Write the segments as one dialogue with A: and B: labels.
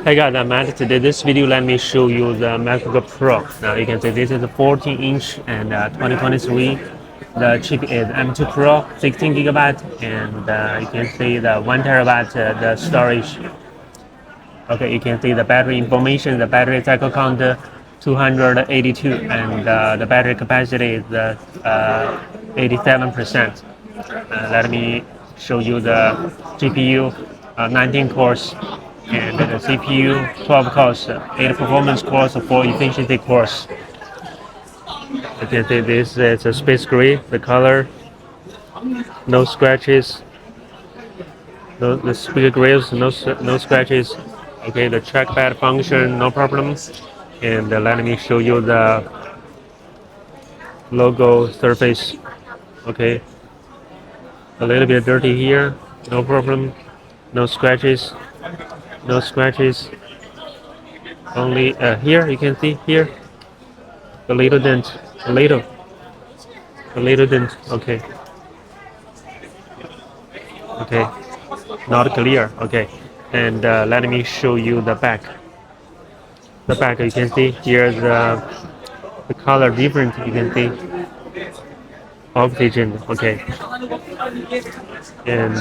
A: Hey guys, I'm Matt. Today this video let me show you the MacBook Pro. Now you can see this is a 14-inch and 2023. The chip is M2 Pro, 16 gigabyte, and you can see the 1 terabyte the storage. Okay, you can see the battery information. The battery cycle count 282, and the battery capacity is 87%. Let me show you the GPU, 19 cores, and the CPU, 12 cores, 8 performance cores, 4 efficiency cores. You can see this is a space gray, the color, no scratches, no the speaker grills, no scratches. Okay, the trackpad function, no problems. And let me show you the logo surface. Okay, a little bit dirty here, no problem, no scratches, no scratches. Only here you can see here a little dent, a little dent. Okay, okay, not clear. Okay, and let me show you the back. The back you can see here the color different. You can see oxygen. Okay, and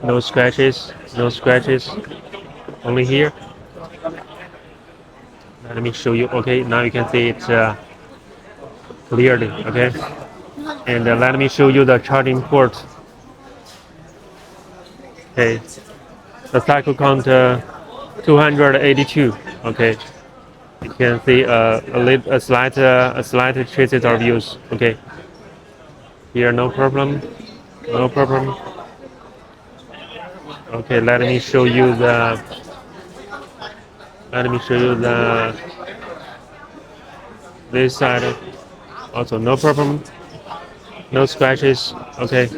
A: no scratches, no scratches. Only here. Let me show you. Okay, now you can see it's clearly. Okay, and let me show you the charging port. Okay, the cycle count 282. Okay, you can see a slight traces of use. Okay, here no problem, no problem. Okay, let me show you the this side. Also no problem, no scratches. Okay,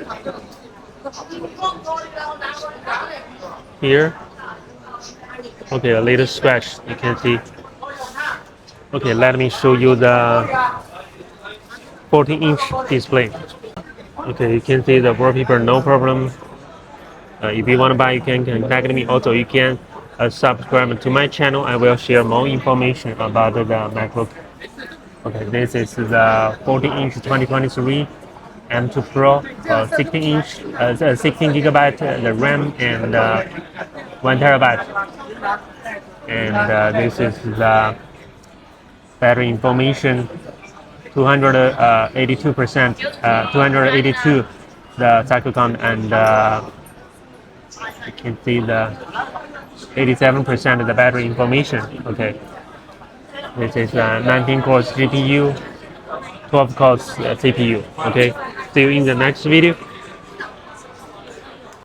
A: here. Okay, a little scratch you can see. Okay, let me show you the 14-inch display. Okay, you can see the wallpaper, no problem. If you want to buy, you can contact me. Also, you can subscribe to my channel. I will share more information about the MacBook. Okay, this is the 14-inch 2023 M2 Pro, 16-inch, 16 gigabyte the RAM, and 1 terabyte. And this is the battery information, 282%, 282 the cycle count, and you can see the 87% of the battery information. Okay, this is 19 cores GPU, 12 cores CPU. Okay, see you in the next video.